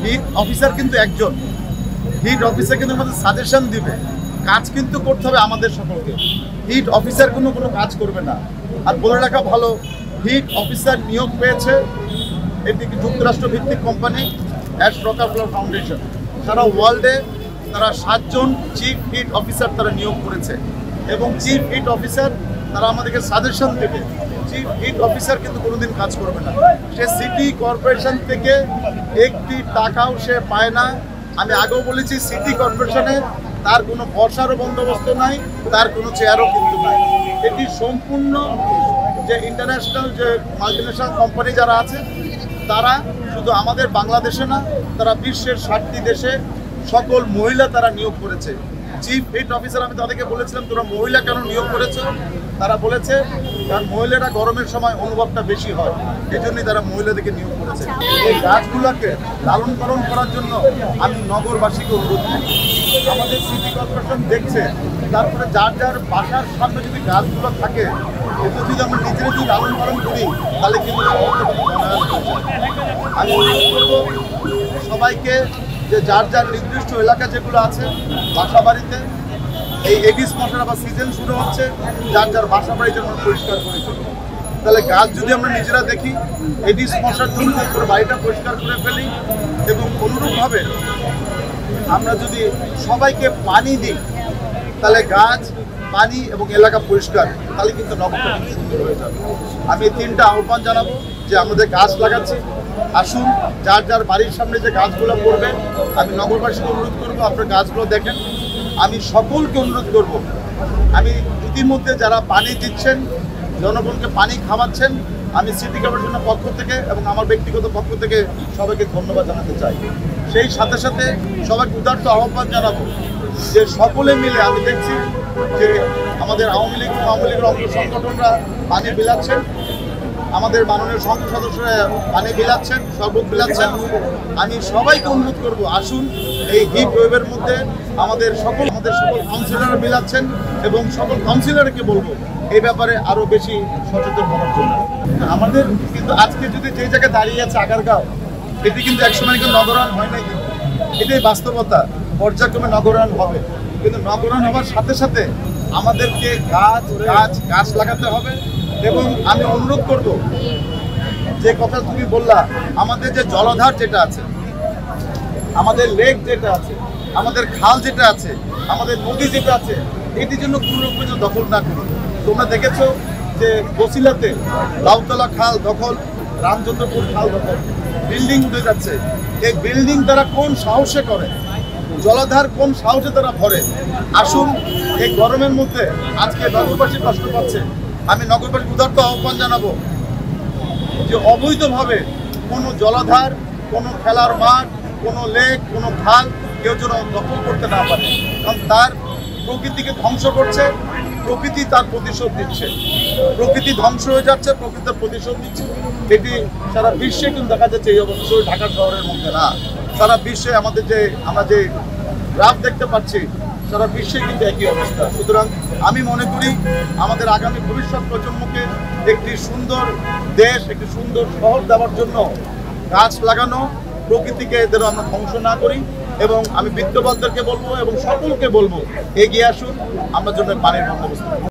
Hit officer কিন্তু একজন, hit officer কিন্তু আমাদের সাজেশন দিবে, কাজ কিন্তু করতে হবে আমাদের সকলকে। হিট অফিসার কোনো কাজ করবে না। আর বলে রাখা ভালো, হিট অফিসার নিয়োগ পেয়েছে এটি যুক্তরাষ্ট্র ভিত্তিক কোম্পানি অ্যাশ রকারফেলার ফাউন্ডেশন। সারা ওয়ার্ল্ডে তারা 7 জন চিফ হিট অফিসার তারা নিয়োগ করেছে এবং চিফ হিট অফিসার তারা আমাদেরকে সাজেশন দেবে। চিফ হিট অফিসার কিন্তু কোনোদিন কাজ করবে না, সে সিটি কর্পোরেশন থেকে একটি টাকাও সে পায় না। আমি আগেও বলেছি, সিটি কর্পোরেশনে তার কোনো বসারও বন্দোবস্ত নাই, তার কোনো চেয়ারও কিন্তু নাই। এটি সম্পূর্ণ যে ইন্টারন্যাশনাল যে মাল্টিনেশনাল কোম্পানি যারা আছে তারা শুধু আমাদের বাংলাদেশে না, তারা বিশ্বের 60টি দেশে সকল মহিলা তারা নিয়োগ করেছে। চিফ হিট অফিসার আমি তাদেরকে বলেছিলাম তোমরা মহিলা কেন নিয়োগ করেছো, তারা বলেছে কারণ মহিলারা গরমের সময় অনুভবটা বেশি হয়, এই জন্যই তারা মহিলাদেরকে নিয়োগ করেছে। এই গাছগুলোকে লালন পালন করার জন্য আমি নগরবাসীকে অনুরোধ করি, আমাদের সিটি কর্পোরেশন দেখছে, তারপরে যার যার বাসার সামনে যদি গাছগুলো থাকে এটা যদি আমরা নিজেরা যদি লালন পালন করি তাহলে কিন্তু আমি অনুরোধ করবো সবাইকে যে যার যার নির্দিষ্ট এলাকা যেগুলো আছে বাসা বাড়িতে এই এডিস মশার আবার সিজন শুরু হচ্ছে, যার যার বাসা বাড়ি যেন পরিষ্কার করে ফেলি। তাহলে গাছ যদি আমরা নিজেরা দেখি, এডিস মশার জন্য পুরো বাড়িটা পরিষ্কার করে ফেলি এবং অনুরূপভাবে আমরা যদি সবাইকে পানি দিই তাহলে গাছ, পানি এবং এলাকা পরিষ্কার, তাহলে কিন্তু নগরটা কিন্তু সুন্দর হয়ে যাবে। আমি 3টা আহ্বান জানাবো যে আমাদের গাছ লাগাচ্ছি, আসুন যার যার বাড়ির সামনে যে গাছগুলো পড়বে আমি নগরবাসীকে অনুরোধ করবো আপনার গাছগুলো দেখেন। আমি সকলকে অনুরোধ করব, আমি ইতিমধ্যে যারা পানি দিচ্ছেন, জনগণকে পানি খাওয়াচ্ছেন, আমি সিটি কর্পোরেশনের পক্ষ থেকে এবং আমার ব্যক্তিগত পক্ষ থেকে সবাইকে ধন্যবাদ জানাতে চাই। সেই সাথে সাথে সবাইকে উদার্ত আহ্বান জানাবো যে সকলে মিলে আমি দেখছি যে আমাদের আওয়ামী লীগের অঙ্গ সংগঠনরা পানি বিলাচ্ছেন, আমাদের মাননীয় সংসদ সদস্যরা পানি বিলাচ্ছেন, শরবত বিলাচ্ছেন। আমি সবাইকে অনুরোধ করব আসুন এই হিট ওয়েভের মধ্যে আমাদের সকল কাউন্সিলররা বিলাচ্ছেন এবং সকল কাউন্সিলরকে বলবো এই ব্যাপারে আরও বেশি সচেতন হওয়ার জন্য। আমাদের কিন্তু আজকে যদি যে জায়গায় দাঁড়িয়ে আছে আগারগাঁও, এটি কিন্তু একসময় কিন্তু নগরায়ণ হয় নাই, কিন্তু এটাই বাস্তবতা। পর্যায়ক্রমে নগরায়ণ হবে, কিন্তু নগরায়ণ হওয়ার সাথে সাথে আমাদেরকে গাছ লাগাতে হবে। এবং আমি অনুরোধ করব যে কথা তুমি বললা, আমাদের যে জলাধার যেটা আছে, আমাদের লেক যেটা আছে, আমাদের খাল যেটা আছে, আমাদের নদী যেটা আছে, এটির জন্য কোনো রকম দখল না করুন। তোমরা দেখেছো যে বসিলাতে লাউতলা খাল দখল, রামচন্দ্রপুর খাল দখল, বিল্ডিং উঠে যাচ্ছে। এই বিল্ডিং তারা কোন সাহসে করে, জলাধার কোন সাহসে তারা ভরে? আসুন এই গরমের মধ্যে আজকে নগরবাসী কষ্ট পাচ্ছে, আমি নগরবাসীর উদার্ত আহ্বান জানাবো যে অবৈধভাবে কোনো জলাধার, কোনো খেলার মাঠ, কোনো লেক, কোনো খাল কেউ যেন দখল করতে না পারে, কারণ তার প্রকৃতিকে ধ্বংস করছে, প্রকৃতি তার প্রতিশোধ দিচ্ছে। প্রকৃতি ধ্বংস হয়ে যাচ্ছে, প্রকৃতির প্রতিশোধ দিচ্ছে। এটি সারা বিশ্বে কিন্তু দেখা যাচ্ছে এই অবস্থা, ঢাকা শহরের মধ্যে না, সারা বিশ্বে আমাদের যে আমরা যে গ্রাফ দেখতে পাচ্ছি সারা বিশ্বে কিন্তু একই অবস্থা। সুতরাং আমি মনে করি আমাদের আগামী ভবিষ্যৎ প্রজন্মকে একটি সুন্দর দেশ, একটি সুন্দর শহর দেওয়ার জন্য গাছ লাগানো, প্রকৃতিকে যেন আমরা ধ্বংস না করি। এবং আমি বিত্তবানদেরকে বলবো এবং সকলকে বলবো এগিয়ে আসুন, আমরা জন্য পানির বন্দোবস্ত।